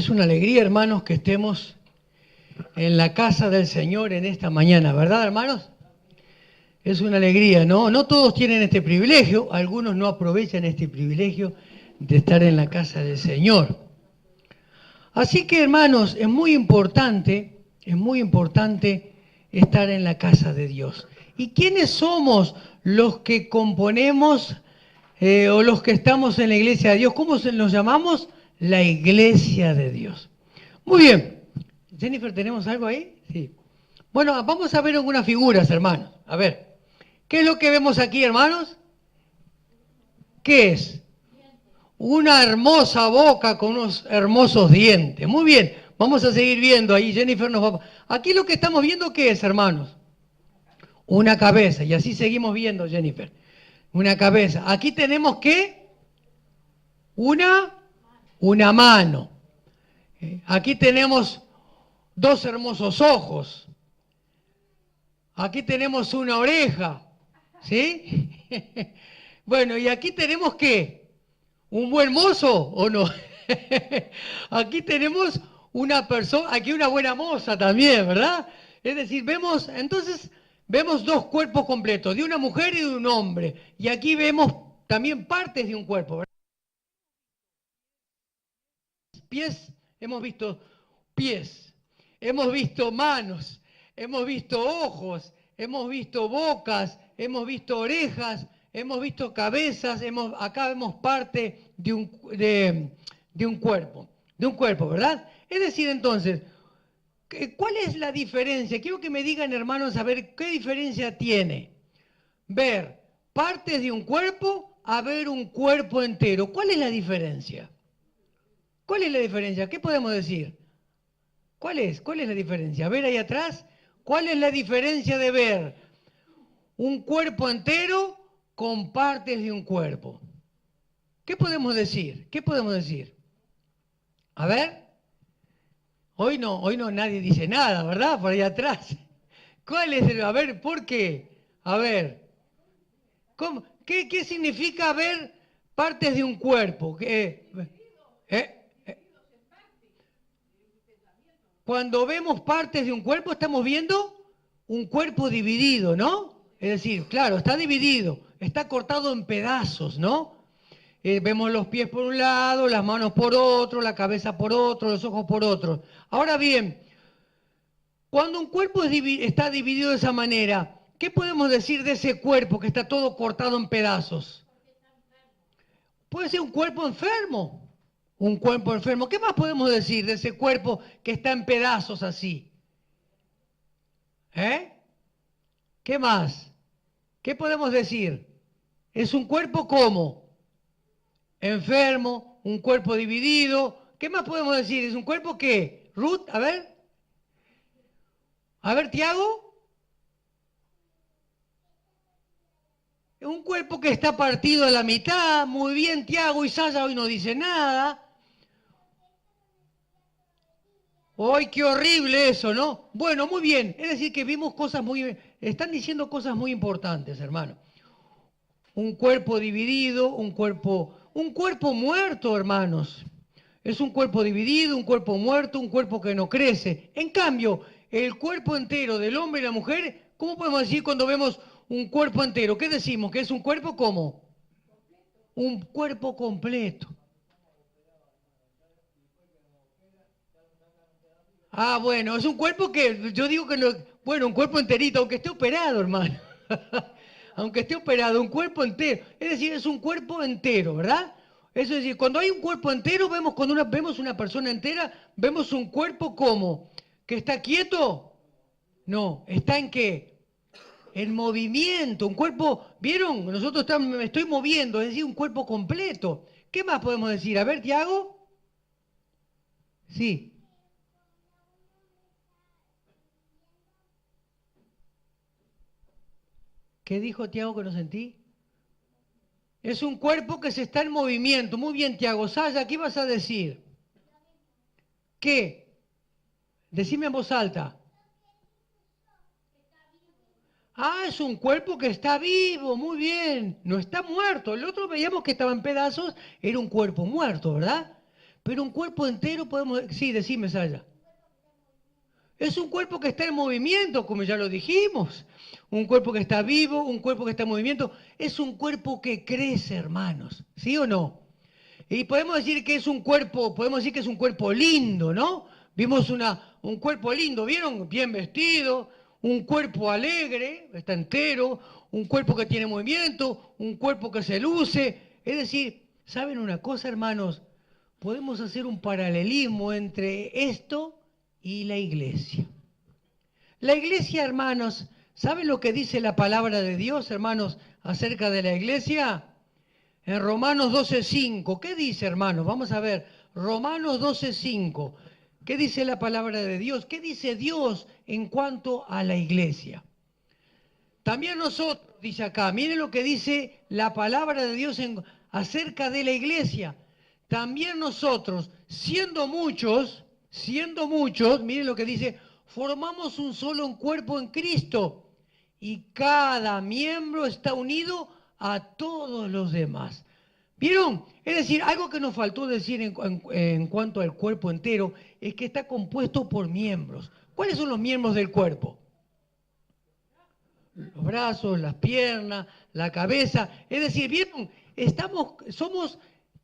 Es una alegría, hermanos, que estemos en la casa del Señor en esta mañana, ¿verdad, hermanos? Es una alegría, ¿no? No todos tienen este privilegio, algunos no aprovechan este privilegio de estar en la casa del Señor. Así que, hermanos, es muy importante estar en la casa de Dios. ¿Y quiénes somos los que componemos o los que estamos en la iglesia de Dios? ¿Cómo nos llamamos? La iglesia de Dios. Muy bien. Jennifer, ¿tenemos algo ahí? Sí. Bueno, vamos a ver algunas figuras, hermanos. A ver, ¿qué es lo que vemos aquí, hermanos? ¿Qué es? Una hermosa boca con unos hermosos dientes. Muy bien, vamos a seguir viendo ahí. Jennifer nos va... Aquí lo que estamos viendo, ¿qué es, hermanos? Una cabeza. Y así seguimos viendo, Jennifer. Una cabeza. Aquí tenemos, ¿qué? Una mano. Aquí tenemos dos hermosos ojos. Aquí tenemos una oreja. ¿Sí? Bueno, ¿y aquí tenemos qué? ¿Un buen mozo o no? Aquí tenemos una persona, aquí una buena moza también, ¿verdad? Es decir, vemos dos cuerpos completos, de una mujer y de un hombre. Y aquí vemos también partes de un cuerpo, ¿verdad? Pies, hemos visto pies, hemos visto manos, hemos visto ojos, hemos visto bocas, hemos visto orejas, hemos visto cabezas, acá vemos parte de un cuerpo, ¿verdad? Es decir, entonces, ¿cuál es la diferencia? Quiero que me digan, hermanos, a ver qué diferencia tiene ver partes de un cuerpo a ver un cuerpo entero. ¿Cuál es la diferencia? ¿Cuál es la diferencia? ¿Qué podemos decir? ¿Cuál es? ¿Cuál es la diferencia? A ver ahí atrás, ¿cuál es la diferencia de ver un cuerpo entero con partes de un cuerpo? ¿Qué podemos decir? ¿Qué podemos decir? A ver, hoy no nadie dice nada, ¿verdad? Por ahí atrás. ¿Cuál es el? A ver, ¿por qué? A ver, ¿qué significa ver partes de un cuerpo? ¿Eh? Cuando vemos partes de un cuerpo, estamos viendo un cuerpo dividido, ¿no? Es decir, claro, está dividido, está cortado en pedazos, ¿no? Vemos los pies por un lado, las manos por otro, la cabeza por otro, los ojos por otro. Ahora bien, cuando un cuerpo está dividido de esa manera, ¿qué podemos decir de ese cuerpo que está todo cortado en pedazos? Puede ser un cuerpo enfermo. Un cuerpo enfermo. ¿Qué más podemos decir de ese cuerpo que está en pedazos así? ¿Qué más? ¿Qué podemos decir? ¿Es un cuerpo cómo? Enfermo, un cuerpo dividido. ¿Qué más podemos decir? ¿Es un cuerpo qué? Ruth, a ver. A ver, Tiago. Un cuerpo que está partido a la mitad. Muy bien, Tiago. Y Saya hoy no dice nada. ¡Ay, qué horrible eso!, ¿no? Bueno, muy bien. Es decir, que vimos cosas muy... Están diciendo cosas muy importantes, hermano. Un cuerpo dividido, un cuerpo muerto, hermanos. Es un cuerpo dividido, un cuerpo muerto, un cuerpo que no crece. En cambio, el cuerpo entero del hombre y la mujer, ¿cómo podemos decir cuando vemos un cuerpo entero? ¿Qué decimos? ¿Que es un cuerpo cómo? Un cuerpo completo. Ah, bueno, es un cuerpo que yo digo que no, bueno, un cuerpo enterito, aunque esté operado, hermano. Aunque esté operado, un cuerpo entero. Es decir, es un cuerpo entero, ¿verdad? Es decir, cuando hay un cuerpo entero, vemos una persona entera, vemos un cuerpo como, ¿que está quieto? No, ¿está en qué? En movimiento, un cuerpo, ¿vieron? Me estoy moviendo, es decir, un cuerpo completo. ¿Qué más podemos decir? A ver, Tiago. Sí. ¿Qué dijo Tiago que no sentí? Es un cuerpo que se está en movimiento. Muy bien, Tiago. Saya, ¿qué vas a decir? ¿Qué? Decime en voz alta. Ah, es un cuerpo que está vivo, muy bien. No está muerto. El otro veíamos que estaba en pedazos, era un cuerpo muerto, ¿verdad? Pero un cuerpo entero podemos... Sí, decime, Saya. Es un cuerpo que está en movimiento, como ya lo dijimos. Un cuerpo que está vivo, un cuerpo que está en movimiento. Es un cuerpo que crece, hermanos. ¿Sí o no? Y podemos decir que es un cuerpo, podemos decir que es un cuerpo lindo, ¿no? Vimos un cuerpo lindo, ¿vieron? Bien vestido, un cuerpo alegre, está entero, un cuerpo que tiene movimiento, un cuerpo que se luce. Es decir, ¿saben una cosa, hermanos? Podemos hacer un paralelismo entre esto y la iglesia. La iglesia, hermanos, ¿saben lo que dice la palabra de Dios, hermanos, acerca de la iglesia? En Romanos 12:5, ¿qué dice, hermanos? Vamos a ver, Romanos 12:5, ¿qué dice la palabra de Dios? ¿Qué dice Dios en cuanto a la iglesia? También nosotros, dice acá, miren lo que dice la palabra de Dios acerca de la iglesia. También nosotros, siendo muchos, miren lo que dice, formamos un solo cuerpo en Cristo y cada miembro está unido a todos los demás. ¿Vieron? Es decir, algo que nos faltó decir en cuanto al cuerpo entero es que está compuesto por miembros. ¿Cuáles son los miembros del cuerpo? Los brazos, las piernas, la cabeza. Es decir, ¿vieron?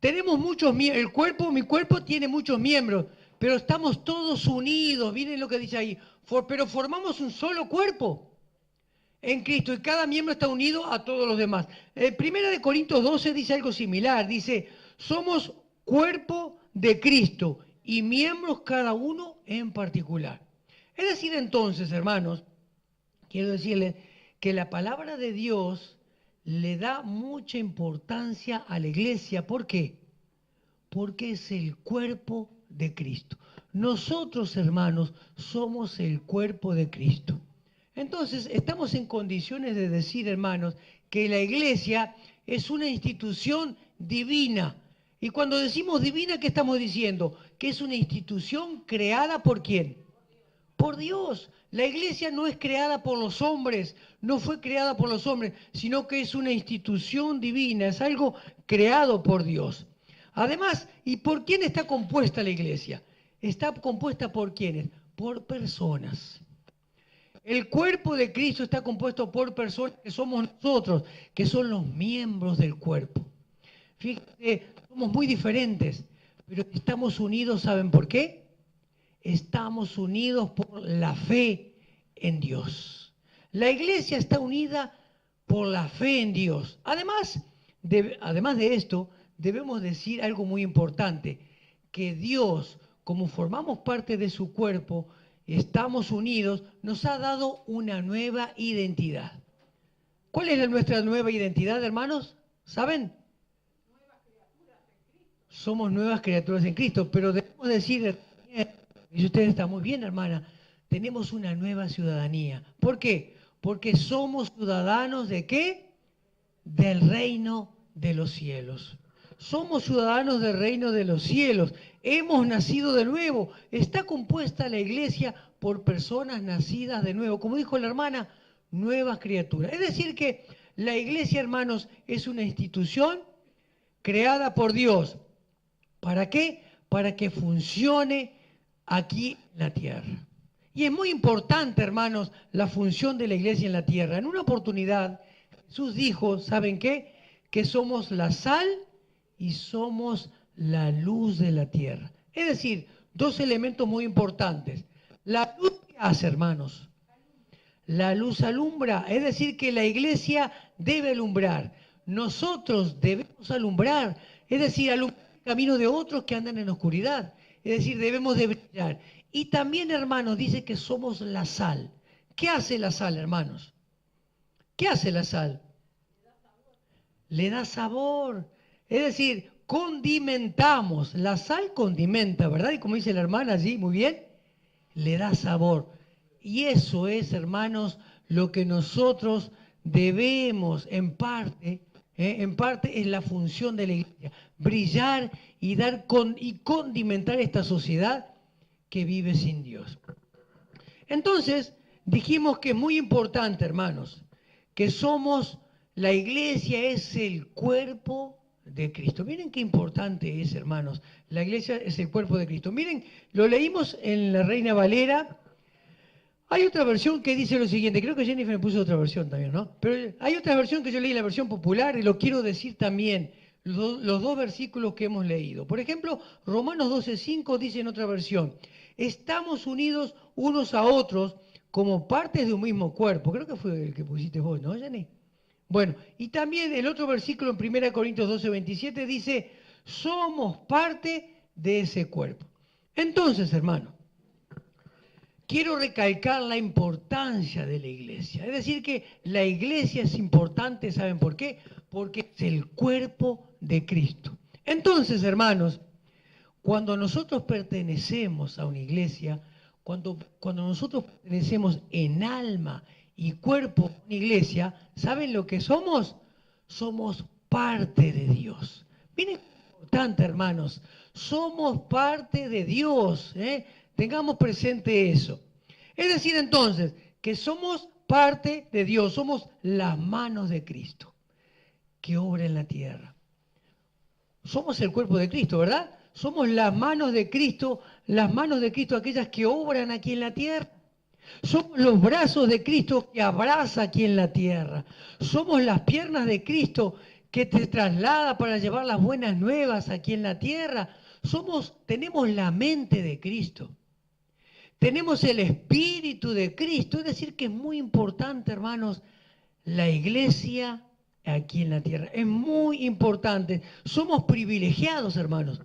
Tenemos muchos miembros. Mi cuerpo tiene muchos miembros, pero estamos todos unidos. Miren lo que dice ahí. Pero formamos un solo cuerpo en Cristo y cada miembro está unido a todos los demás. Primera de Corintios 12 dice algo similar. Dice, somos cuerpo de Cristo y miembros cada uno en particular. Es decir, entonces, hermanos, quiero decirles que la palabra de Dios le da mucha importancia a la iglesia. ¿Por qué? Porque es el cuerpo de Cristo. Nosotros, hermanos, somos el cuerpo de Cristo. Entonces, estamos en condiciones de decir, hermanos, que la iglesia es una institución divina. Y cuando decimos divina, ¿qué estamos diciendo? Que es una institución creada ¿por quién? Por Dios. La iglesia no es creada por los hombres, no fue creada por los hombres, sino que es una institución divina, es algo creado por Dios. Además, ¿y por quién está compuesta la iglesia? Está compuesta por quiénes? Por personas. El cuerpo de Cristo está compuesto por personas que somos nosotros, que son los miembros del cuerpo. Fíjense, somos muy diferentes, pero estamos unidos, ¿saben por qué? Estamos unidos por la fe en Dios. La iglesia está unida por la fe en Dios. Además de esto, debemos decir algo muy importante, que Dios, como formamos parte de su cuerpo, estamos unidos, nos ha dado una nueva identidad. ¿Cuál es nuestra nueva identidad, hermanos? ¿Saben? Somos nuevas criaturas en Cristo, pero debemos decir, y usted está muy bien, hermana, tenemos una nueva ciudadanía. ¿Por qué? Porque somos ciudadanos ¿de qué? Del reino de los cielos. Somos ciudadanos del reino de los cielos. Hemos nacido de nuevo. Está compuesta la iglesia por personas nacidas de nuevo. Como dijo la hermana, nuevas criaturas. Es decir que la iglesia, hermanos, es una institución creada por Dios. ¿Para qué? Para que funcione aquí en la tierra. Y es muy importante, hermanos, la función de la iglesia en la tierra. En una oportunidad, Jesús dijo, ¿saben qué? Que somos la sal y somos la luz de la tierra. Es decir, dos elementos muy importantes. La luz, ¿qué hace, hermanos? La luz alumbra, es decir, que la iglesia debe alumbrar. Nosotros debemos alumbrar, es decir, alumbrar el camino de otros que andan en la oscuridad. Es decir, debemos de brillar. Y también, hermanos, dice que somos la sal. ¿Qué hace la sal, hermanos? ¿Qué hace la sal? Le da sabor. Es decir, condimentamos. La sal condimenta, ¿verdad? Y como dice la hermana allí, muy bien, le da sabor. Y eso es, hermanos, lo que nosotros debemos, en parte es la función de la iglesia, brillar y y condimentar esta sociedad que vive sin Dios. Entonces, dijimos que es muy importante, hermanos, que la iglesia es el cuerpo de Cristo. Miren qué importante es, hermanos. La iglesia es el cuerpo de Cristo. Miren, lo leímos en la Reina Valera. Hay otra versión que dice lo siguiente, creo que Jennifer me puso otra versión también, ¿no? Pero hay otra versión que yo leí, la versión popular, y lo quiero decir también, los dos versículos que hemos leído. Por ejemplo, Romanos 12:5 dice en otra versión, estamos unidos unos a otros como partes de un mismo cuerpo. Creo que fue el que pusiste vos, ¿no, Jenny? Bueno, y también el otro versículo en 1 Corintios 12:27 dice, somos parte de ese cuerpo. Entonces, hermano, quiero recalcar la importancia de la iglesia. Es decir, que la iglesia es importante, ¿saben por qué? Porque es el cuerpo de Cristo. Entonces, hermanos, cuando nosotros pertenecemos a una iglesia, cuando nosotros pertenecemos en alma y cuerpo a una iglesia, ¿saben lo que somos? Somos parte de Dios. Miren qué importante, hermanos. Somos parte de Dios, ¿eh? Tengamos presente eso. Es decir, entonces, que somos parte de Dios, somos las manos de Cristo que obra en la tierra. Somos el cuerpo de Cristo, ¿verdad? Somos las manos de Cristo aquellas que obran aquí en la tierra. Somos los brazos de Cristo que abraza aquí en la tierra. Somos las piernas de Cristo que te traslada para llevar las buenas nuevas aquí en la tierra. Tenemos la mente de Cristo. Tenemos el Espíritu de Cristo. Es decir, que es muy importante, hermanos, la iglesia aquí en la tierra. Es muy importante. Somos privilegiados, hermanos.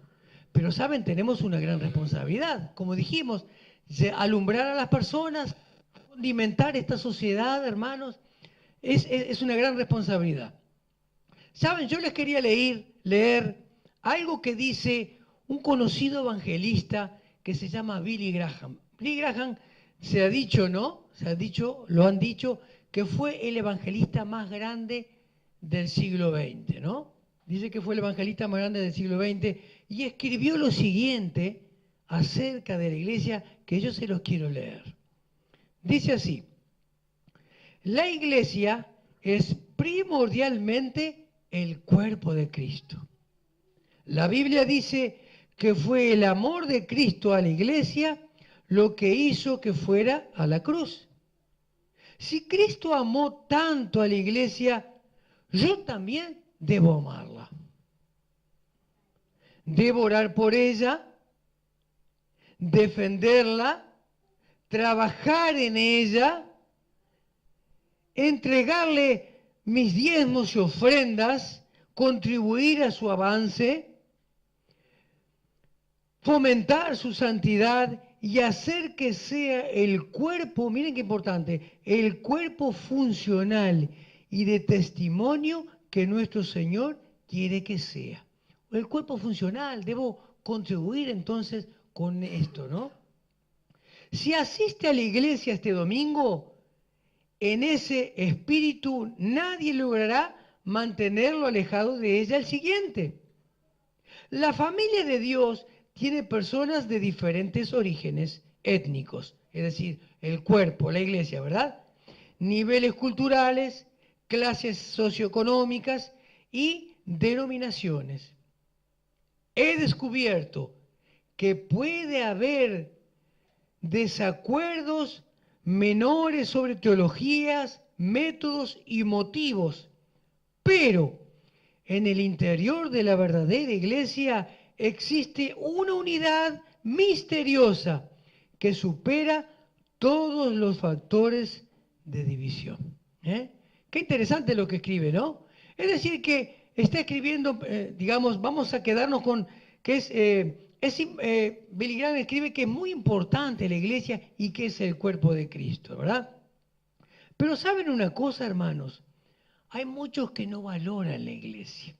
Pero, ¿saben? Tenemos una gran responsabilidad. Como dijimos, alumbrar a las personas, condimentar esta sociedad, hermanos, es una gran responsabilidad. ¿Saben? Yo les quería leer algo que dice un conocido evangelista que se llama Billy Graham. Billy Graham se ha dicho, ¿no? Lo han dicho, que fue el evangelista más grande del siglo XX, ¿no? Dice que fue el evangelista más grande del siglo XX y escribió lo siguiente acerca de la iglesia que yo se los quiero leer. Dice así, la iglesia es primordialmente el cuerpo de Cristo. La Biblia dice que fue el amor de Cristo a la iglesia lo que hizo que fuera a la cruz. Si Cristo amó tanto a la iglesia, yo también debo amarla. Debo orar por ella, defenderla, trabajar en ella, entregarle mis diezmos y ofrendas, contribuir a su avance, fomentar su santidad y hacer que sea el cuerpo, miren qué importante, el cuerpo funcional y de testimonio que nuestro Señor quiere que sea. El cuerpo funcional, debo contribuir entonces con esto, ¿no? Si asiste a la iglesia este domingo, en ese espíritu nadie logrará mantenerlo alejado de ella el siguiente. La familia de Dios tiene personas de diferentes orígenes étnicos, es decir, el cuerpo, la iglesia, ¿verdad? Niveles culturales, clases socioeconómicas y denominaciones. He descubierto que puede haber desacuerdos menores sobre teologías, métodos y motivos, pero en el interior de la verdadera iglesia existe una unidad misteriosa que supera todos los factores de división. Qué interesante lo que escribe, ¿no? Es decir, que está escribiendo, digamos, vamos a quedarnos con que Billy Graham escribe que es muy importante la iglesia y que es el cuerpo de Cristo, ¿verdad? Pero ¿saben una cosa, hermanos? Hay muchos que no valoran la iglesia.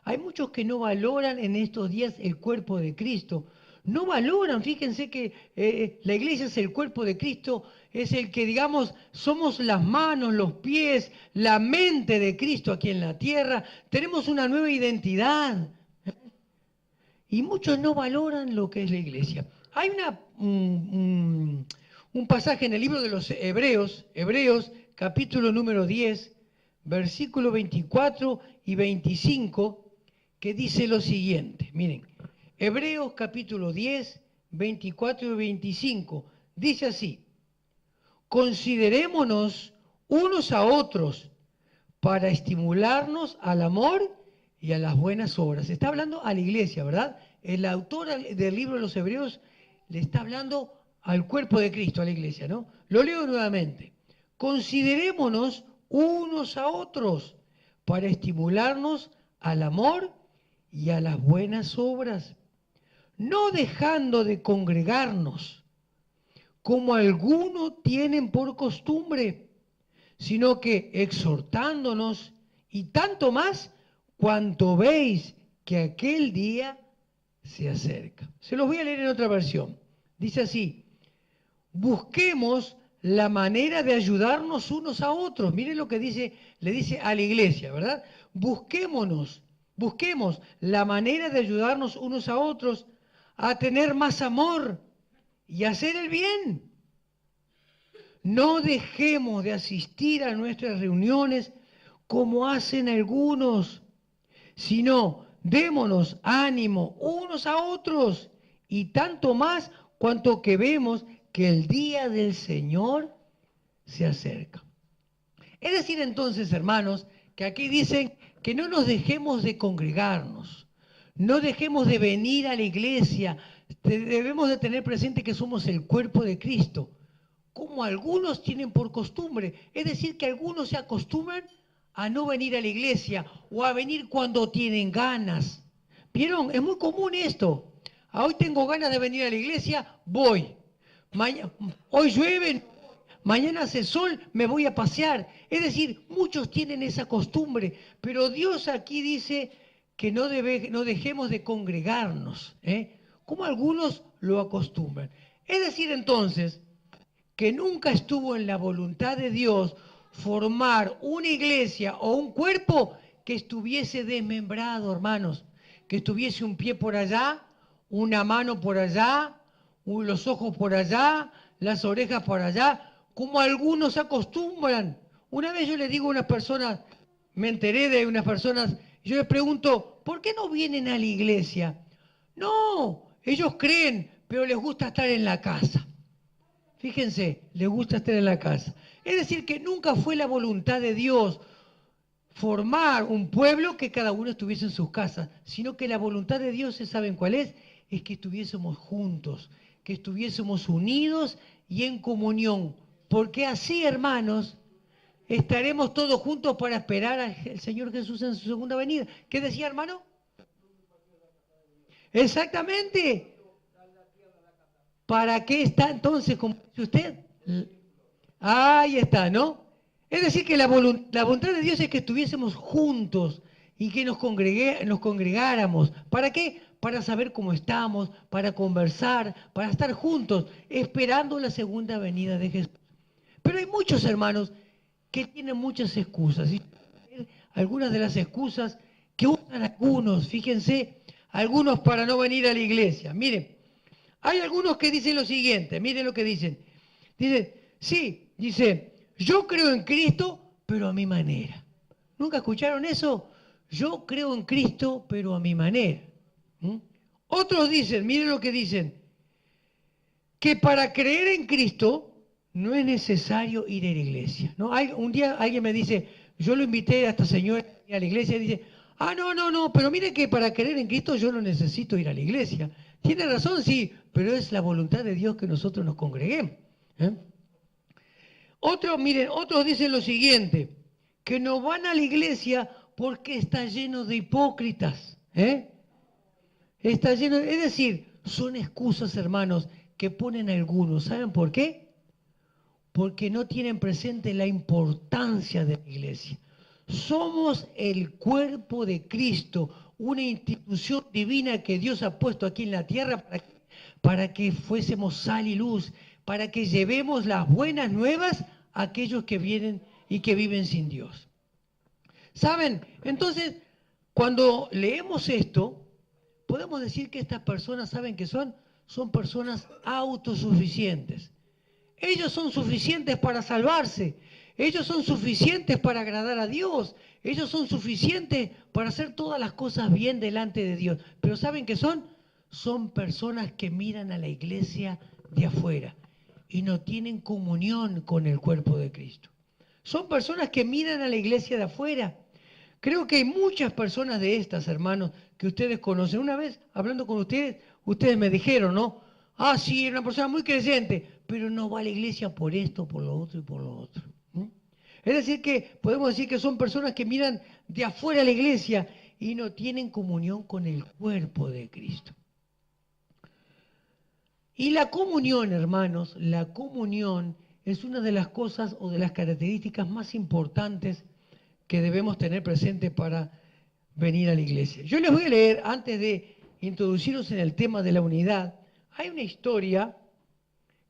Hay muchos que no valoran en estos días el cuerpo de Cristo. No valoran, fíjense que la iglesia es el cuerpo de Cristo, es el que, digamos, somos las manos, los pies, la mente de Cristo aquí en la tierra. Tenemos una nueva identidad. Y muchos no valoran lo que es la iglesia. Hay un pasaje en el libro de los Hebreos, capítulo número 10, versículo 24 y 25, que dice lo siguiente. Miren, Hebreos capítulo 10, 24 y 25. Dice así: considerémonos unos a otros para estimularnos al amor y a las buenas obras. Está hablando a la iglesia, ¿verdad? El autor del libro de los Hebreos le está hablando al cuerpo de Cristo, a la iglesia, ¿no? Lo leo nuevamente. Considerémonos unos a otros para estimularnos al amor y a las buenas obras, no dejando de congregarnos, como algunos tienen por costumbre, sino que exhortándonos, y tanto más cuanto veis que aquel día se acerca. Se los voy a leer en otra versión. Dice así: busquemos la manera de ayudarnos unos a otros. Miren lo que dice, le dice a la iglesia, ¿verdad? Busquemos la manera de ayudarnos unos a otros a tener más amor y hacer el bien. No dejemos de asistir a nuestras reuniones como hacen algunos, sino démonos ánimo unos a otros, y tanto más cuanto que vemos que el día del Señor se acerca. Es decir, entonces, hermanos, que aquí dicen que no nos dejemos de congregarnos, no dejemos de venir a la iglesia, debemos de tener presente que somos el cuerpo de Cristo, como algunos tienen por costumbre. Es decir, que algunos se acostumbran a no venir a la iglesia o a venir cuando tienen ganas. ¿Vieron? Es muy común esto. Hoy tengo ganas de venir a la iglesia, voy. Hoy llueve, mañana hace sol, me voy a pasear. Es decir, muchos tienen esa costumbre, pero Dios aquí dice que no dejemos de congregarnos, como algunos lo acostumbran. Es decir, entonces, que nunca estuvo en la voluntad de Dios formar una iglesia o un cuerpo que estuviese desmembrado, hermanos, que estuviese un pie por allá, una mano por allá, los ojos por allá, las orejas por allá, como algunos acostumbran. Una vez yo le digo a unas personas, me enteré de unas personas, yo les pregunto, ¿por qué no vienen a la iglesia? No, ellos creen, pero les gusta estar en la casa. Fíjense, les gusta estar en la casa. Es decir, que nunca fue la voluntad de Dios formar un pueblo que cada uno estuviese en sus casas, sino que la voluntad de Dios, ¿saben cuál es? Es que estuviésemos juntos, que estuviésemos unidos y en comunión. Porque así, hermanos, estaremos todos juntos para esperar al Señor Jesús en su segunda venida. ¿Qué decía, hermano? Exactamente. ¿Para qué está entonces, como dice usted? Ahí está, ¿no? Es decir, que la voluntad de Dios es que estuviésemos juntos y que nos congregáramos. ¿Para qué? Para saber cómo estamos, para conversar, para estar juntos, esperando la segunda venida de Jesús. Pero hay muchos hermanos que tienen muchas excusas. Y algunas de las excusas que usan algunos, fíjense, algunos para no venir a la iglesia. Miren, hay algunos que dicen lo siguiente, miren lo que dicen. Dicen, sí, dice, yo creo en Cristo, pero a mi manera. ¿Nunca escucharon eso? Yo creo en Cristo, pero a mi manera. Otros dicen, miren lo que dicen, que para creer en Cristo no es necesario ir a la iglesia. ¿No? Un día alguien me dice, yo lo invité a esta señora a la iglesia y dice, no, pero mire que para creer en Cristo yo no necesito ir a la iglesia. Tiene razón, sí, pero es la voluntad de Dios que nosotros nos congreguemos. Otros dicen lo siguiente, que no van a la iglesia porque está lleno de hipócritas. Está lleno, es decir, son excusas, hermanos, que ponen algunos. ¿Saben por qué? Porque no tienen presente la importancia de la iglesia. Somos el cuerpo de Cristo, una institución divina que Dios ha puesto aquí en la tierra para que fuésemos sal y luz, para que llevemos las buenas nuevas a aquellos que vienen y que viven sin Dios. ¿Saben? Entonces, cuando leemos esto, podemos decir que estas personas, ¿saben qué son? Son personas autosuficientes. Ellos son suficientes para salvarse. Ellos son suficientes para agradar a Dios. Ellos son suficientes para hacer todas las cosas bien delante de Dios. Pero ¿saben qué son? Son personas que miran a la iglesia de afuera y no tienen comunión con el cuerpo de Cristo. Son personas que miran a la iglesia de afuera. Creo que hay muchas personas de estas, hermanos, que ustedes conocen. Una vez, hablando con ustedes, ustedes me dijeron, ¿no? Ah, sí, era una persona muy creyente, pero no va a la iglesia por esto, por lo otro y por lo otro. ¿Mm? Es decir, que podemos decir que son personas que miran de afuera a la iglesia y no tienen comunión con el cuerpo de Cristo. Y la comunión, hermanos, la comunión es una de las cosas o de las características más importantes que debemos tener presente para venir a la iglesia. Yo les voy a leer, antes de introducirnos en el tema de la unidad, hay una historia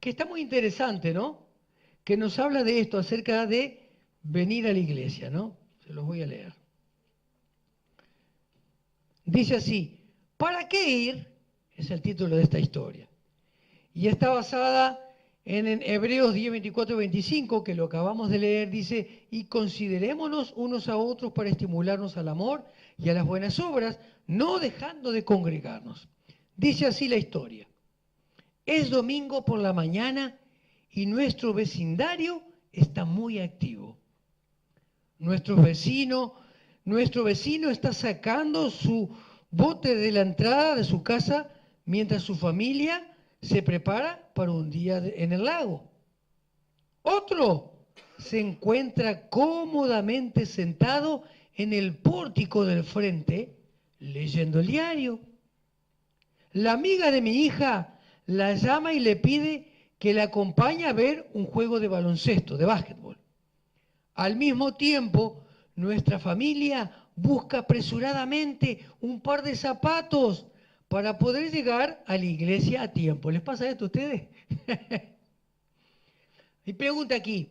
que está muy interesante, ¿no? Que nos habla de esto, acerca de venir a la iglesia, ¿no? Se los voy a leer. Dice así, ¿para qué ir? Es el título de esta historia. Y está basada en Hebreos 10, 24 y 25, que lo acabamos de leer, dice, y considerémonos unos a otros para estimularnos al amor y a las buenas obras, no dejando de congregarnos. Dice así la historia. Es domingo por la mañana y nuestro vecindario está muy activo. Nuestro vecino está sacando su bote de la entrada de su casa mientras su familia se prepara para un día en el lago. Otro se encuentra cómodamente sentado en el pórtico del frente leyendo el diario. La amiga de mi hija la llama y le pide que la acompañe a ver un juego de baloncesto, de básquetbol. Al mismo tiempo, nuestra familia busca apresuradamente un par de zapatos para poder llegar a la iglesia a tiempo. ¿Les pasa esto a ustedes? Mi pregunta aquí,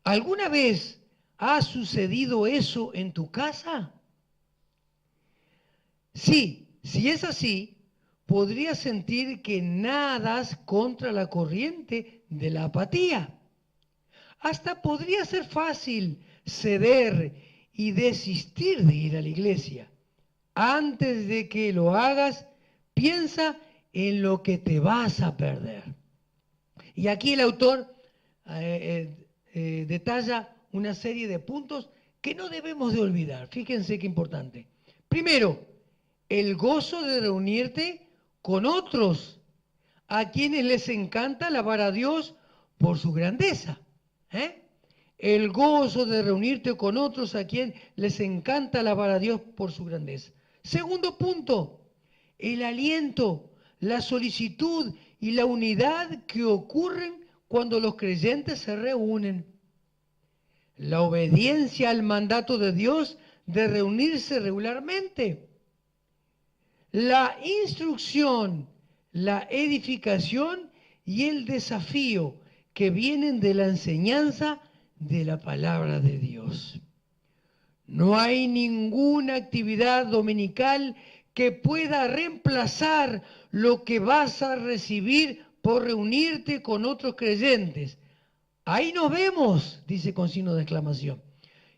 ¿alguna vez ha sucedido eso en tu casa? Sí, si es así, podrías sentir que nadas contra la corriente de la apatía. Hasta podría ser fácil ceder y desistir de ir a la iglesia. Antes de que lo hagas, piensa en lo que te vas a perder. Y aquí el autor detalla una serie de puntos que no debemos de olvidar. Fíjense qué importante. Primero, el gozo de reunirte con otros a quienes les encanta alabar a Dios por su grandeza. El gozo de reunirte con otros a quienes les encanta alabar a Dios por su grandeza. Segundo punto, el aliento, la solicitud y la unidad que ocurren cuando los creyentes se reúnen. La obediencia al mandato de Dios de reunirse regularmente. La instrucción, la edificación y el desafío que vienen de la enseñanza de la palabra de Dios. No hay ninguna actividad dominical que pueda reemplazar lo que vas a recibir por reunirte con otros creyentes. Ahí nos vemos, dice con signo de exclamación.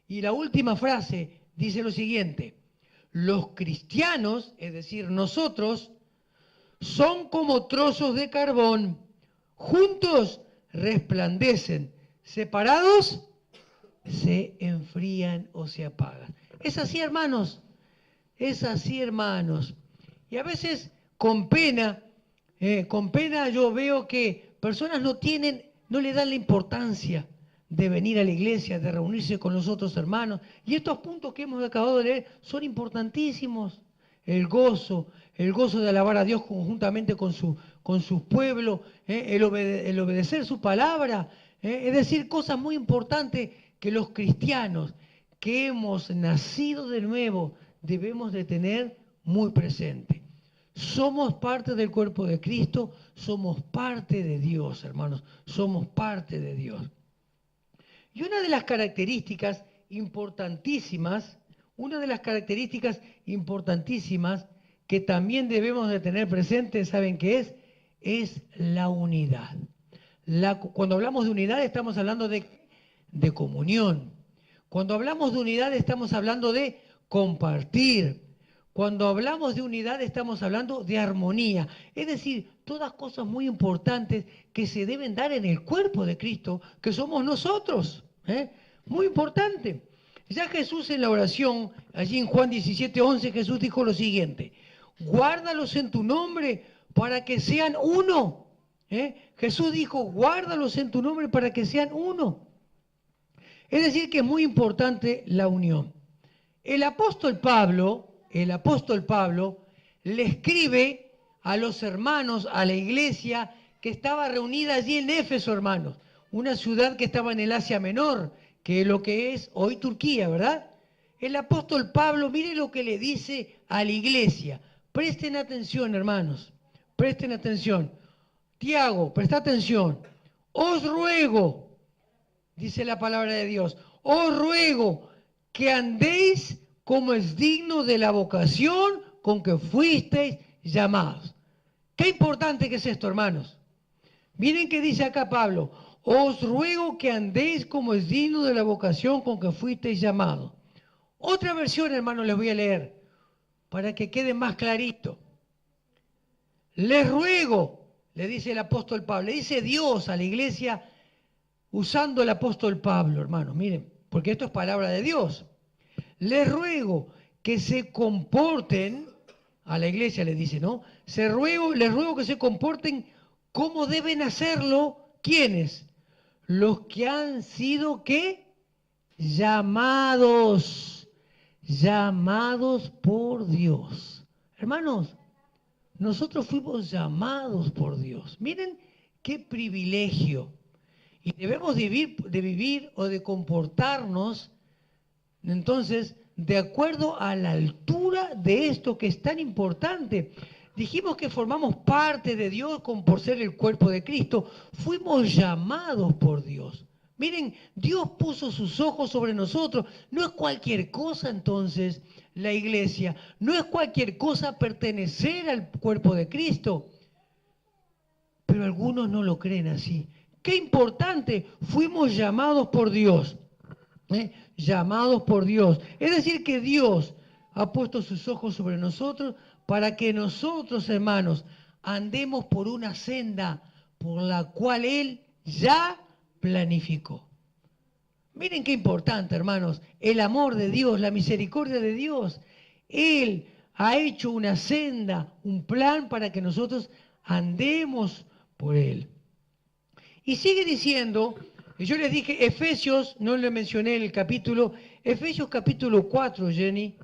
Y la última frase dice lo siguiente: los cristianos, es decir, nosotros, son como trozos de carbón, juntos resplandecen, separados se enfrían o se apagan. Es así, hermanos, es así, hermanos. Y a veces con pena yo veo que personas no le dan la importancia de venir a la iglesia, de reunirse con los otros hermanos. Y estos puntos que hemos acabado de leer son importantísimos. El gozo de alabar a Dios conjuntamente con su pueblo, el obedecer su palabra, es decir, cosas muy importantes que los cristianos que hemos nacido de nuevo debemos de tener muy presente. Somos parte del cuerpo de Cristo, somos parte de Dios, hermanos, somos parte de Dios. Y una de las características importantísimas que también debemos de tener presente, ¿saben qué es? Es la unidad. Cuando hablamos de unidad estamos hablando de comunión. Cuando hablamos de unidad estamos hablando de compartir. Cuando hablamos de unidad estamos hablando de armonía. Es decir, todas cosas muy importantes que se deben dar en el cuerpo de Cristo, que somos nosotros. Muy importante. Ya Jesús en la oración, allí en Juan 17:11, Jesús dijo lo siguiente: guárdalos en tu nombre para que sean uno. Jesús dijo, guárdalos en tu nombre para que sean uno. Es decir, que es muy importante la unión. El apóstol Pablo le escribe a los hermanos, a la iglesia que estaba reunida allí en Éfeso, hermanos, una ciudad que estaba en el Asia Menor, que es lo que es hoy Turquía, ¿verdad? El apóstol Pablo, mire lo que le dice a la iglesia. Presten atención, hermanos, presten atención. Tiago, presta atención. Os ruego, dice la palabra de Dios, os ruego que andéis como es digno de la vocación con que fuisteis llamados. Qué importante que es esto, hermanos. Miren que dice acá Pablo, os ruego que andéis como es digno de la vocación con que fuisteis llamados. Otra versión, hermanos, les voy a leer para que quede más clarito. Les ruego, le dice el apóstol Pablo, le dice Dios a la iglesia usando el apóstol Pablo, hermanos, miren, porque esto es palabra de Dios. Les ruego que se comporten, a la iglesia le dice, ¿no? Les ruego que se comporten como deben hacerlo, ¿quiénes? Los que han sido, ¿qué? Llamados por Dios. Hermanos, nosotros fuimos llamados por Dios. Miren qué privilegio. Y debemos de vivir o de comportarnos, entonces, de acuerdo a la altura de esto que es tan importante. Dijimos que formamos parte de Dios por ser el cuerpo de Cristo. Fuimos llamados por Dios. Miren, Dios puso sus ojos sobre nosotros. No es cualquier cosa entonces la iglesia. No es cualquier cosa pertenecer al cuerpo de Cristo. Pero algunos no lo creen así. Qué importante, fuimos llamados por Dios. Llamados por Dios. Es decir, que Dios ha puesto sus ojos sobre nosotros para que nosotros, hermanos, andemos por una senda por la cual Él ya planificó. Miren qué importante, hermanos, el amor de Dios, la misericordia de Dios. Él ha hecho una senda, un plan para que nosotros andemos por Él. Y sigue diciendo, yo les dije Efesios, no le mencioné el capítulo, Efesios capítulo 4, Jenny,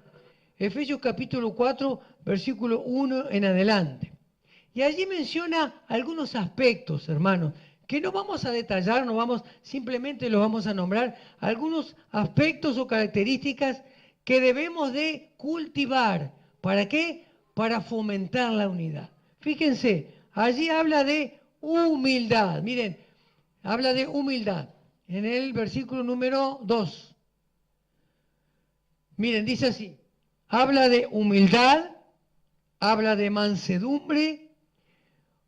Efesios capítulo 4, versículo 1 en adelante. Y allí menciona algunos aspectos, hermanos, que no vamos a detallar, simplemente los vamos a nombrar, algunos aspectos o características que debemos de cultivar. ¿Para qué? Para fomentar la unidad. Fíjense, allí habla de humildad. Miren, habla de humildad en el versículo número 2. Miren, dice así, habla de humildad, habla de mansedumbre,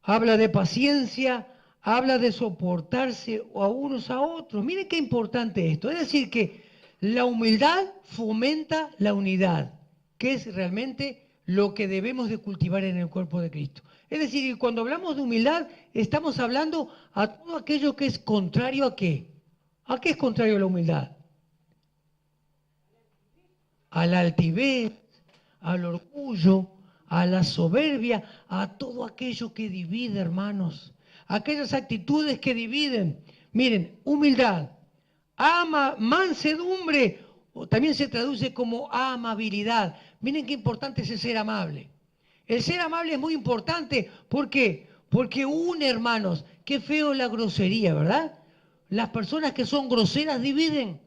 habla de paciencia, habla de soportarse a unos a otros. Miren qué importante esto. Es decir, que la humildad fomenta la unidad, que es realmente lo que debemos de cultivar en el cuerpo de Cristo. Es decir, que cuando hablamos de humildad, estamos hablando a todo aquello que es contrario a qué. ¿A qué es contrario a la humildad? A la altivez, al orgullo, a la soberbia, a todo aquello que divide, hermanos. Aquellas actitudes que dividen. Miren, humildad, mansedumbre, o también se traduce como amabilidad. Miren qué importante es el ser amable. El ser amable es muy importante. ¿Por qué? Porque une, hermanos. Qué feo la grosería, ¿verdad? Las personas que son groseras dividen.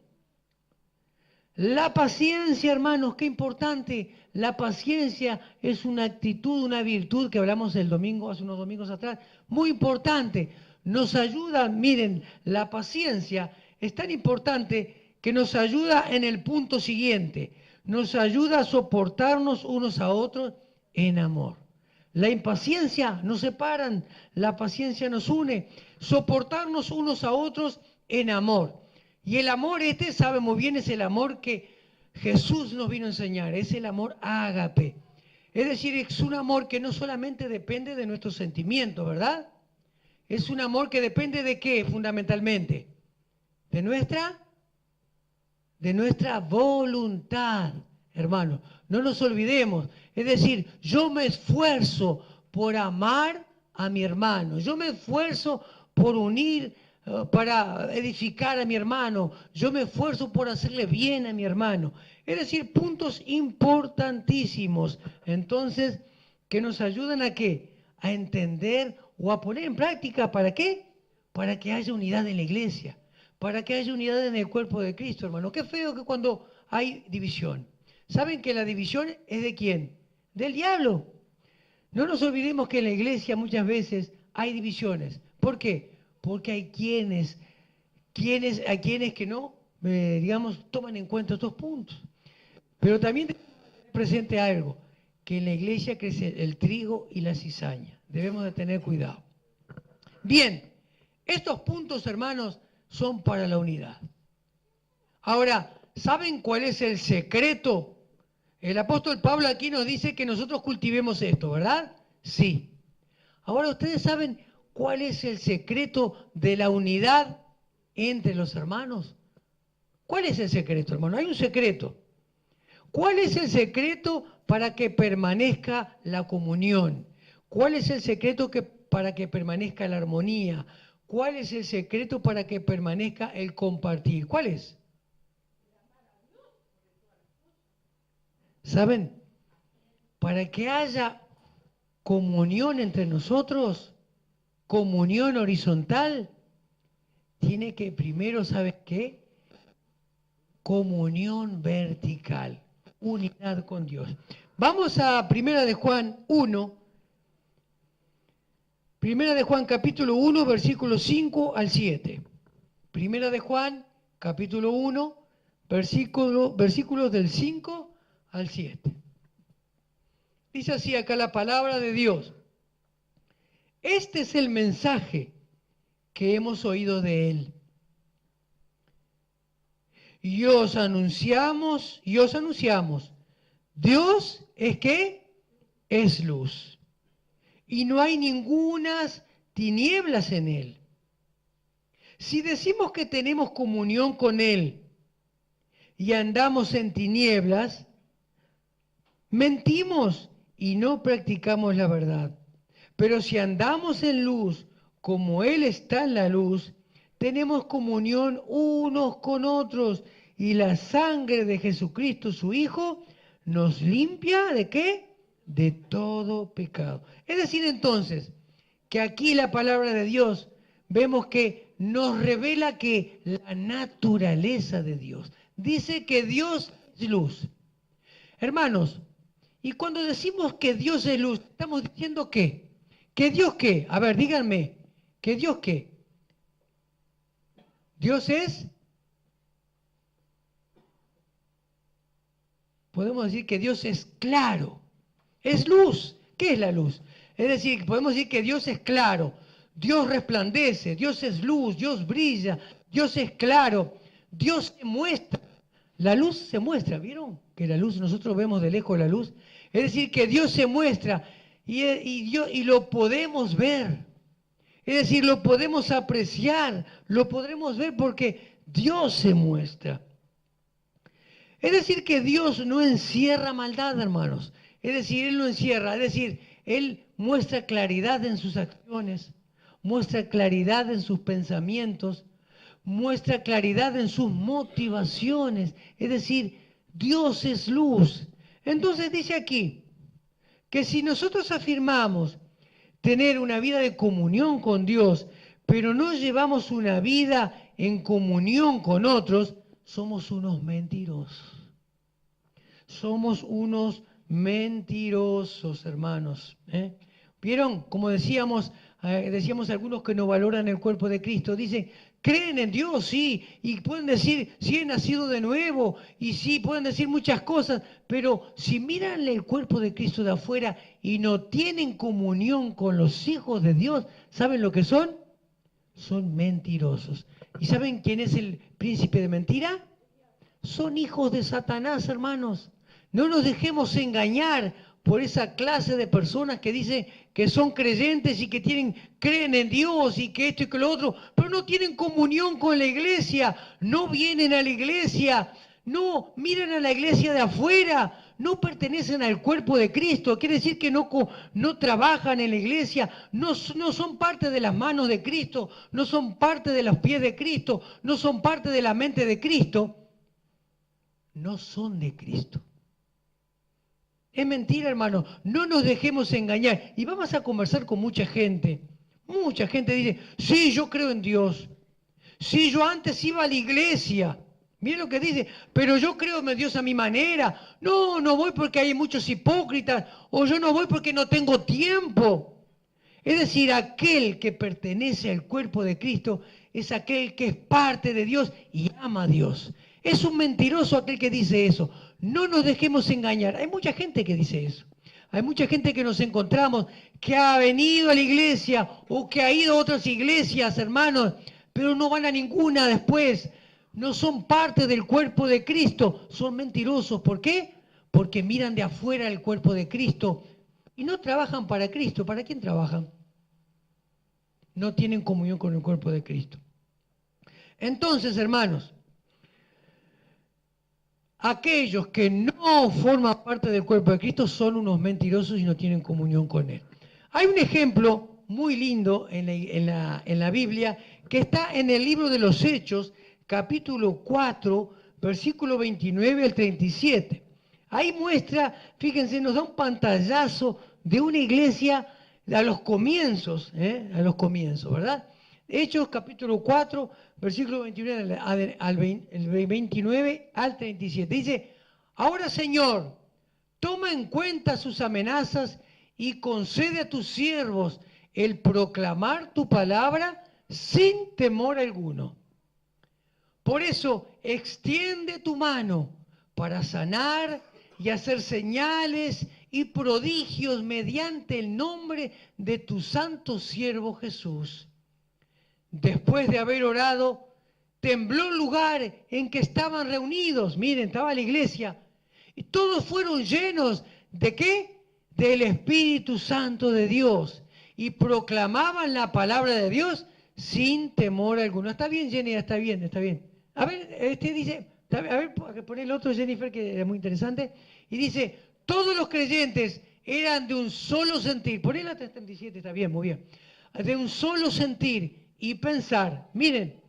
La paciencia, hermanos, qué importante. La paciencia es una actitud, una virtud que hablamos el domingo, hace unos domingos atrás, muy importante. Nos ayuda, miren, la paciencia es tan importante que nos ayuda en el punto siguiente. Nos ayuda a soportarnos unos a otros en amor. La impaciencia nos separa, la paciencia nos une. soportarnos unos a otros en amor. Y el amor sabemos bien, es el amor que Jesús nos vino a enseñar, es el amor ágape. Es decir, es un amor que no solamente depende de nuestros sentimientos, ¿verdad? Es un amor que depende de qué, fundamentalmente. De nuestra voluntad, hermano. No nos olvidemos. Es decir, yo me esfuerzo por amar a mi hermano. Yo me esfuerzo por unir, para edificar a mi hermano. Yo me esfuerzo por hacerle bien a mi hermano. Es decir, puntos importantísimos. Entonces, que nos ayudan a qué? A entender o a poner en práctica. ¿Para qué? Para que haya unidad en la iglesia. Para que haya unidad en el cuerpo de Cristo, hermano. Qué feo que cuando hay división. ¿Saben que la división es de quién? Del diablo. No nos olvidemos que en la iglesia muchas veces hay divisiones. ¿Por qué? Porque hay quienes que no, digamos, toman en cuenta estos puntos. Pero también tenemos que tener presente algo, que en la iglesia crece el trigo y la cizaña. Debemos de tener cuidado. Bien, estos puntos, hermanos, son para la unidad. Ahora, ¿saben cuál es el secreto? El apóstol Pablo aquí nos dice que nosotros cultivemos esto, ¿verdad? Sí. Ahora, ¿ustedes saben cuál es el secreto de la unidad entre los hermanos? ¿Cuál es el secreto, hermano? Hay un secreto. ¿Cuál es el secreto para que permanezca la comunión? ¿Cuál es el secreto para que permanezca la armonía? ¿Cuál es el secreto para que permanezca el compartir? ¿Cuál es? ¿Saben? Para que haya comunión entre nosotros, comunión horizontal, tiene que primero, ¿saben qué? Comunión vertical, unidad con Dios. Vamos a Primera de Juan 1. Primera de Juan capítulo 1, versículos 5 al 7. Primera de Juan capítulo 1, versículos del 5 al 7. Dice así acá la palabra de Dios. Este es el mensaje que hemos oído de Él. Y os anunciamos, Dios es ¿qué? Es luz. Y no hay ningunas tinieblas en Él. Si decimos que tenemos comunión con Él y andamos en tinieblas, mentimos y no practicamos la verdad. Pero si andamos en luz, como Él está en la luz, tenemos comunión unos con otros y la sangre de Jesucristo, su Hijo, nos limpia ¿de qué? De todo pecado. Es decir, entonces, que aquí la palabra de Dios vemos que nos revela que la naturaleza de Dios. Dice que Dios es luz. Hermanos, y cuando decimos que Dios es luz, estamos diciendo ¿qué? ¿Que Dios qué? A ver, díganme, ¿que Dios qué? Dios es, podemos decir que Dios es claro, es luz. ¿Qué es la luz? Es decir, podemos decir que Dios es claro, Dios resplandece, Dios es luz, Dios brilla, Dios es claro, Dios se muestra. La luz se muestra, ¿vieron? Que la luz, nosotros vemos de lejos la luz. Es decir, que Dios se muestra y lo podemos ver. Es decir, lo podemos apreciar, lo podremos ver porque Dios se muestra. Es decir, que Dios no encierra maldad, hermanos. Es decir, Él no encierra, es decir, Él muestra claridad en sus acciones, muestra claridad en sus pensamientos, muestra claridad en sus motivaciones. Es decir, Dios es luz. Entonces dice aquí que si nosotros afirmamos tener una vida de comunión con Dios, pero no llevamos una vida en comunión con otros, somos unos mentirosos. Somos unos mentirosos, hermanos. ¿Vieron? Como decíamos algunos que no valoran el cuerpo de Cristo. Dicen, creen en Dios, sí, y pueden decir, sí he nacido de nuevo, y sí, pueden decir muchas cosas, pero si miran el cuerpo de Cristo de afuera y no tienen comunión con los hijos de Dios, ¿saben lo que son? son mentirosos. ¿Y saben quién es el príncipe de mentira? Son hijos de Satanás, hermanos. No nos dejemos engañar por esa clase de personas que dicen que son creyentes y que creen en Dios y que esto y que lo otro, pero no tienen comunión con la iglesia, no vienen a la iglesia, no miran a la iglesia de afuera, no pertenecen al cuerpo de Cristo. Quiere decir que no trabajan en la iglesia, no son parte de las manos de Cristo, no son parte de los pies de Cristo, no son parte de la mente de Cristo. No son de Cristo. Es mentira, hermano. No nos dejemos engañar. Y vamos a conversar con mucha gente. Mucha gente dice, sí, yo creo en Dios. Sí, yo antes iba a la iglesia. Miren lo que dice, pero yo creo en Dios a mi manera. No, no voy porque hay muchos hipócritas. O yo no voy porque no tengo tiempo. Es decir, aquel que pertenece al cuerpo de Cristo es aquel que es parte de Dios y ama a Dios. Es un mentiroso aquel que dice eso. No nos dejemos engañar. Hay mucha gente que dice eso. Hay mucha gente que nos encontramos que ha venido a la iglesia o que ha ido a otras iglesias, hermanos, pero no van a ninguna después. No son parte del cuerpo de Cristo. Son mentirosos. ¿Por qué? Porque miran de afuera el cuerpo de Cristo y no trabajan para Cristo. ¿Para quién trabajan? No tienen comunión con el cuerpo de Cristo. Entonces, hermanos, aquellos que no forman parte del cuerpo de Cristo son unos mentirosos y no tienen comunión con Él. Hay un ejemplo muy lindo en la Biblia que está en el libro de los Hechos, capítulo 4, versículo 29 al 37. Ahí muestra, fíjense, nos da un pantallazo de una iglesia a los comienzos, ¿verdad? Hechos capítulo 4, versículo 29 al 29 al 37. Dice, ahora Señor, toma en cuenta sus amenazas y concede a tus siervos el proclamar tu palabra sin temor alguno. Por eso, extiende tu mano para sanar y hacer señales y prodigios mediante el nombre de tu santo siervo Jesús. Después de haber orado, tembló el lugar en que estaban reunidos. Miren, estaba la iglesia. Y todos fueron llenos ¿de qué? Del Espíritu Santo de Dios. Y proclamaban la palabra de Dios sin temor alguno. Está bien, Jenny, está bien, está bien. A ver, dice, a ver, poné el otro, Jennifer, que era muy interesante. Y dice, todos los creyentes eran de un solo sentir. Poné la 37, está bien, muy bien. De un solo sentir y pensar. Miren,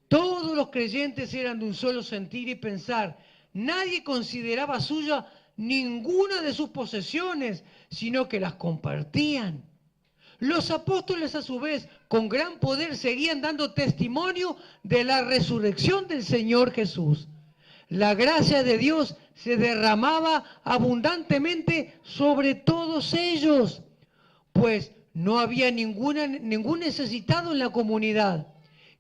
todos los creyentes eran de un solo sentir y pensar. Nadie consideraba suya ninguna de sus posesiones, sino que las compartían. Los apóstoles, a su vez, con gran poder, seguían dando testimonio de la resurrección del Señor Jesús. La gracia de Dios se derramaba abundantemente sobre todos ellos, pues no había ningún necesitado en la comunidad.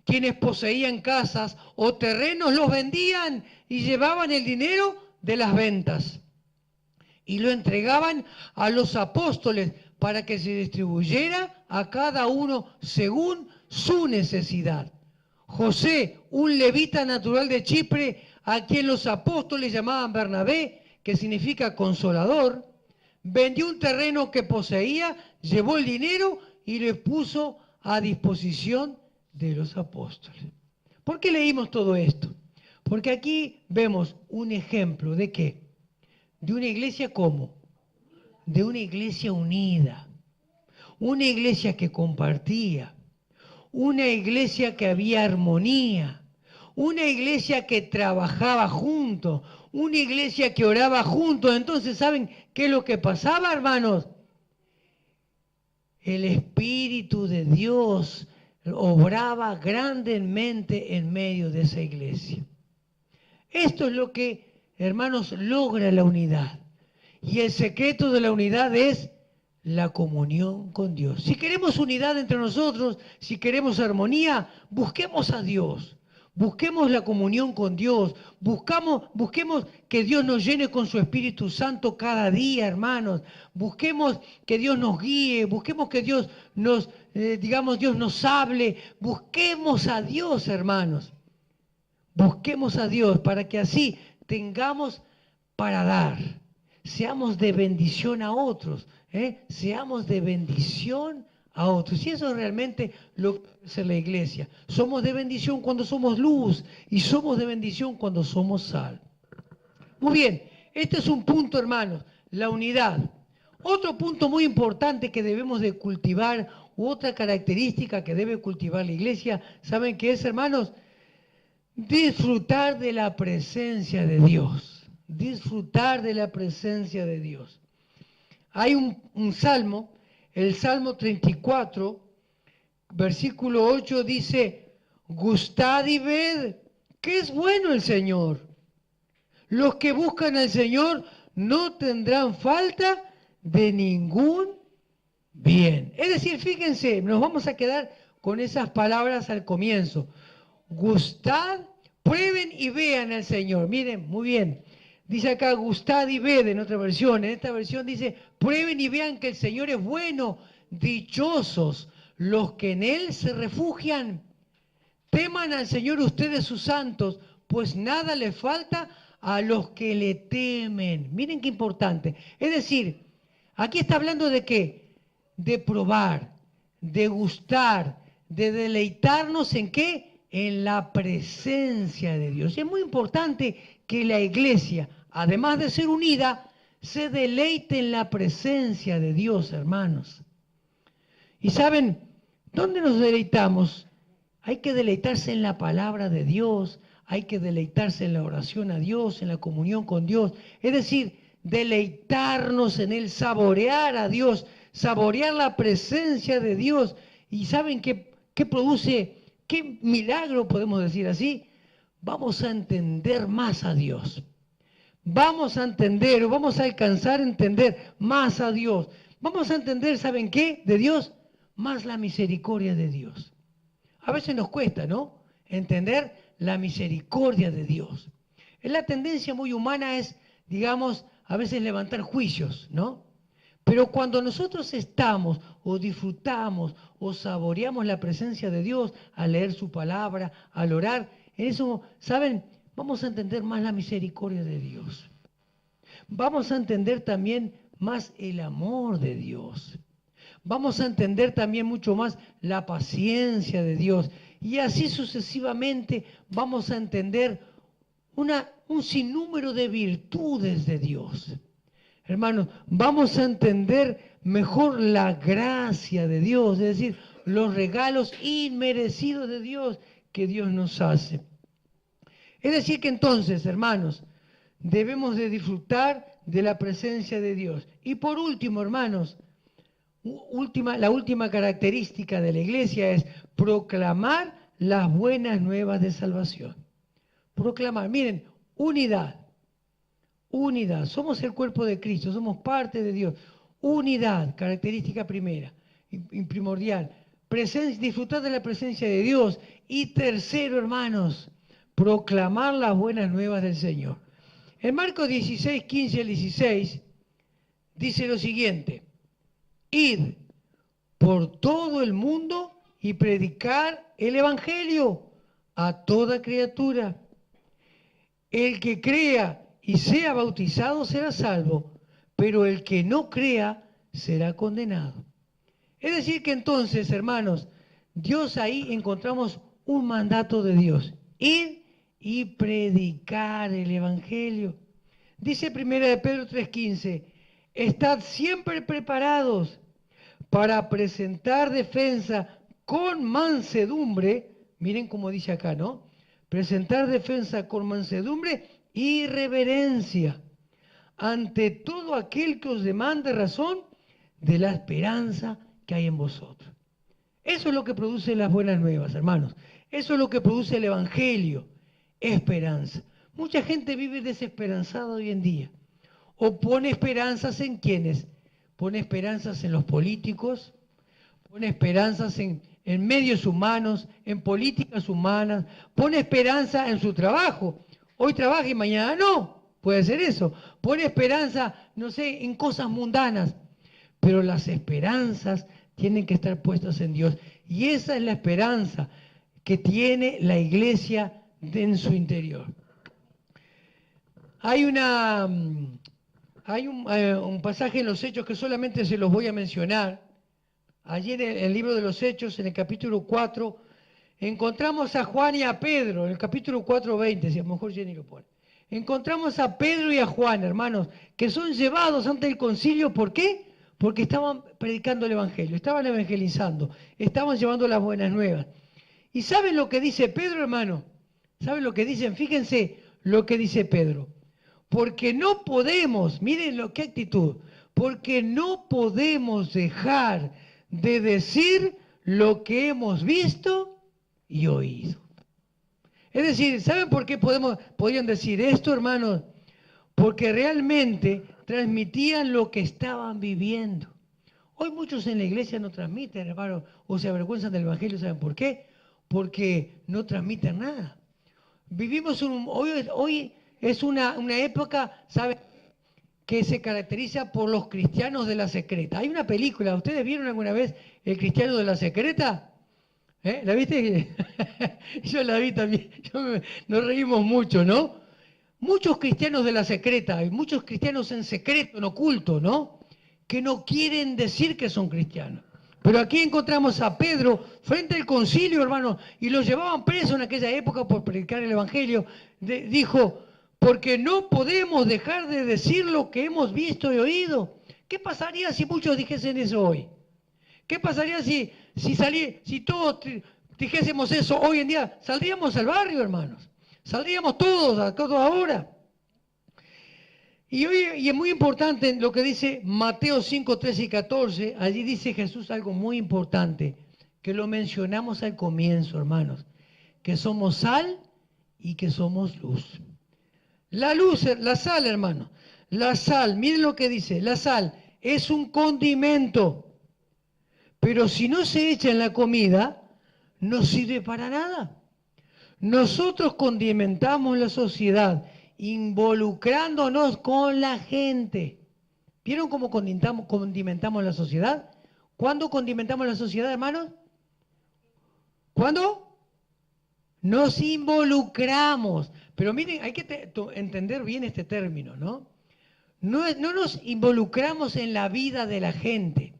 Quienes poseían casas o terrenos los vendían y llevaban el dinero de las ventas y lo entregaban a los apóstoles para que se distribuyera a cada uno según su necesidad. José, un levita natural de Chipre, a quien los apóstoles llamaban Bernabé, que significa consolador, vendió un terreno que poseía, llevó el dinero y lo puso a disposición de los apóstoles. ¿Por qué leímos todo esto? Porque aquí vemos un ejemplo de ¿qué? De una iglesia ¿cómo? De una iglesia unida, una iglesia que compartía, una iglesia que había armonía, una iglesia que trabajaba juntos, una iglesia que oraba juntos. Entonces, ¿saben qué es lo que pasaba, hermanos? El Espíritu de Dios obraba grandemente en medio de esa iglesia. Esto es lo que, hermanos, logra la unidad. Y el secreto de la unidad es la comunión con Dios. Si queremos unidad entre nosotros, si queremos armonía, busquemos a Dios. Busquemos la comunión con Dios. Busquemos que Dios nos llene con su Espíritu Santo cada día, hermanos. Busquemos que Dios nos guíe. Busquemos que Dios nos, Dios nos hable. Busquemos a Dios, hermanos. Busquemos a Dios para que así tengamos para dar. Seamos de bendición a otros. Seamos de bendición a otros. Y eso es realmente lo que hace la iglesia. Somos de bendición cuando somos luz y somos de bendición cuando somos sal. Muy bien, este es un punto, hermanos, la unidad. Otro punto muy importante que debemos de cultivar, u otra característica que debe cultivar la iglesia, ¿saben qué es, hermanos? Disfrutar de la presencia de Dios. Disfrutar de la presencia de Dios. Hay un salmo, el Salmo 34, versículo 8 dice, gustad y ved que es bueno el Señor. Los que buscan al Señor no tendrán falta de ningún bien. Es decir, fíjense, nos vamos a quedar con esas palabras al comienzo. Gustad, prueben y vean al Señor. Miren, muy bien. Dice acá, gustad y ved en otra versión. En esta versión dice, prueben y vean que el Señor es bueno. Dichosos los que en Él se refugian. Teman al Señor ustedes sus santos, pues nada le falta a los que le temen. Miren qué importante. Es decir, aquí está hablando de qué? De probar, de gustar, de deleitarnos en qué? En la presencia de Dios. Y es muy importante que la iglesia, además de ser unida, se deleite en la presencia de Dios, hermanos. Y saben, ¿dónde nos deleitamos? Hay que deleitarse en la palabra de Dios, hay que deleitarse en la oración a Dios, en la comunión con Dios. Es decir, deleitarnos en Él, saborear a Dios, saborear la presencia de Dios. ¿Y saben qué produce? ¿Qué milagro podemos decir así? Vamos a entender más a Dios. Vamos a entender, o vamos a alcanzar a entender más a Dios. Vamos a entender, ¿saben qué? De Dios, más la misericordia de Dios. A veces nos cuesta, ¿no? Entender la misericordia de Dios. La tendencia muy humana es, digamos, a veces levantar juicios, ¿no? Pero cuando nosotros estamos o disfrutamos o saboreamos la presencia de Dios al leer su palabra, al orar, en eso, ¿saben? Vamos a entender más la misericordia de Dios. Vamos a entender también más el amor de Dios. Vamos a entender también mucho más la paciencia de Dios. Y así sucesivamente vamos a entender un sinnúmero de virtudes de Dios. Hermanos, vamos a entender mejor la gracia de Dios, es decir, los regalos inmerecidos de Dios que Dios nos hace. Es decir que entonces, hermanos, debemos de disfrutar de la presencia de Dios. Y por último, hermanos, la última característica de la iglesia es proclamar las buenas nuevas de salvación. Proclamar, miren, unidad. Unidad, somos el cuerpo de Cristo, somos parte de Dios. Unidad, característica primera y primordial. Disfrutar de la presencia de Dios. Y tercero, hermanos, proclamar las buenas nuevas del Señor. En Marcos 16, 15 al 16, dice lo siguiente: id por todo el mundo y predicar el Evangelio a toda criatura. El que crea y sea bautizado será salvo, pero el que no crea será condenado. Es decir que entonces, hermanos, Dios ahí encontramos un mandato de Dios: ir y predicar el Evangelio. Dice 1 de Pedro 3:15, estad siempre preparados para presentar defensa con mansedumbre. Miren cómo dice acá, ¿no? Presentar defensa con mansedumbre y reverencia ante todo aquel que os demande razón de la esperanza que hay en vosotros. Eso es lo que produce las buenas nuevas, hermanos. Eso es lo que produce el Evangelio, esperanza. Mucha gente vive desesperanzada hoy en día. O pone esperanzas en ¿quiénes? Pone esperanzas en los políticos, pone esperanzas en en medios humanos, en políticas humanas, pone esperanza en su trabajo. Hoy trabaja y mañana no, puede ser eso. Pone esperanza, no sé, en cosas mundanas, pero las esperanzas tienen que estar puestas en Dios. Y esa es la esperanza que tiene la iglesia en su interior. Hay un pasaje en los Hechos que solamente se los voy a mencionar. Allí en el libro de los Hechos, en el capítulo 4, encontramos a Juan y a Pedro, en el capítulo 4:20, si a lo mejor Jenny lo pone. Encontramos a Pedro y a Juan, hermanos, que son llevados ante el concilio. ¿Por qué? Porque estaban predicando el Evangelio, estaban evangelizando, estaban llevando las buenas nuevas. ¿Y saben lo que dice Pedro, hermano? ¿Saben lo que dicen? Fíjense lo que dice Pedro. Porque no podemos, miren qué actitud, porque no podemos dejar de decir lo que hemos visto y oído. Es decir, ¿saben por qué podían decir esto, hermanos? Porque realmente transmitían lo que estaban viviendo. Hoy muchos en la iglesia no transmiten, hermanos, o se avergüenzan del Evangelio. ¿Saben por qué? Porque no transmiten nada. Vivimos hoy es una época, ¿saben?, que se caracteriza por los cristianos de la secreta. Hay una película, ¿ustedes vieron alguna vez El cristiano de la secreta? ¿La viste? Yo la vi también. Nos reímos mucho, ¿no? Muchos cristianos de la secreta, hay muchos cristianos en secreto, en oculto, ¿no? Que no quieren decir que son cristianos. Pero aquí encontramos a Pedro frente al concilio, hermano, y lo llevaban preso en aquella época por predicar el Evangelio. Dijo, porque no podemos dejar de decir lo que hemos visto y oído. ¿Qué pasaría si muchos dijesen eso hoy? ¿Qué pasaría si todos dijésemos eso hoy en día? Saldríamos al barrio, hermanos. Saldríamos todos, a toda hora. Y es muy importante lo que dice Mateo 5, 13 y 14. Allí dice Jesús algo muy importante, que lo mencionamos al comienzo, hermanos. Que somos sal y que somos luz. La luz, la sal, hermano. La sal, miren lo que dice. La sal es un condimento. Pero si no se echa en la comida, no sirve para nada. Nosotros condimentamos la sociedad involucrándonos con la gente. ¿Vieron cómo condimentamos la sociedad? ¿Cuándo condimentamos la sociedad, hermanos? ¿Cuándo? Nos involucramos. Pero miren, hay que entender bien este término, ¿no? No nos involucramos en la vida de la gente.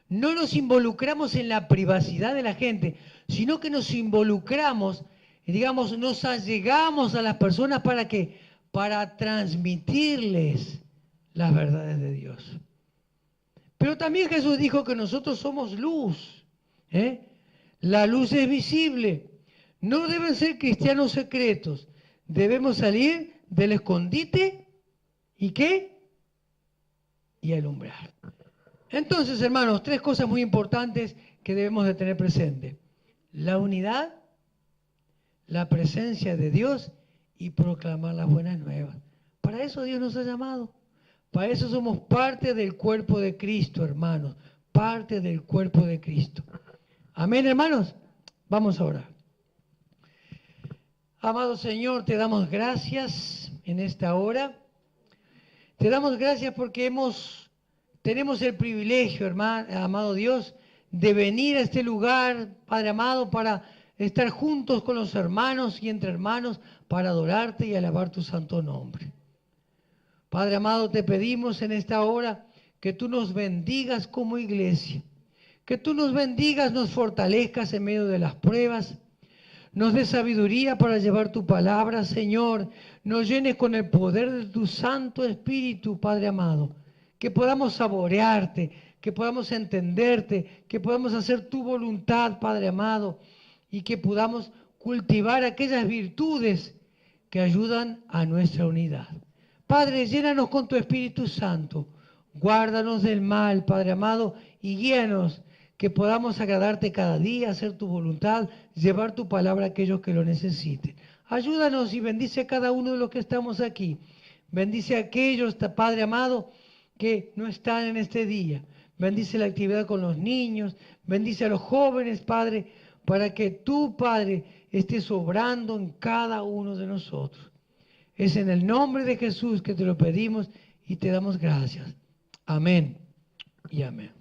No nos involucramos en la privacidad de la gente, sino que nos involucramos, digamos, nos allegamos a las personas ¿para qué? Para transmitirles las verdades de Dios. Pero también Jesús dijo que nosotros somos luz. La luz es visible. No deben ser cristianos secretos. Debemos salir del escondite y ¿qué? Y alumbrar. Entonces, hermanos, tres cosas muy importantes que debemos de tener presente. La unidad, la presencia de Dios y proclamar las buenas nuevas. Para eso Dios nos ha llamado. Para eso somos parte del cuerpo de Cristo, hermanos. Parte del cuerpo de Cristo. Amén, hermanos. Vamos a orar. Amado Señor, te damos gracias en esta hora. Te damos gracias porque tenemos el privilegio, amado Dios, de venir a este lugar, Padre amado, para estar juntos con los hermanos y entre hermanos para adorarte y alabar tu santo nombre. Padre amado, te pedimos en esta hora que tú nos bendigas como iglesia, que tú nos bendigas, nos fortalezcas en medio de las pruebas, nos des sabiduría para llevar tu palabra, Señor, nos llenes con el poder de tu Santo Espíritu, Padre amado, que podamos saborearte, que podamos entenderte, que podamos hacer tu voluntad, Padre amado, y que podamos cultivar aquellas virtudes que ayudan a nuestra unidad. Padre, llénanos con tu Espíritu Santo, guárdanos del mal, Padre amado, y guíanos, que podamos agradarte cada día, hacer tu voluntad, llevar tu palabra a aquellos que lo necesiten. Ayúdanos y bendice a cada uno de los que estamos aquí. Bendice a aquellos, Padre amado, que no están en este día. bendice la actividad con los niños, bendice a los jóvenes, Padre, para que tú, Padre, estés obrando en cada uno de nosotros. Es en el nombre de Jesús que te lo pedimos y te damos gracias. Amén y amén.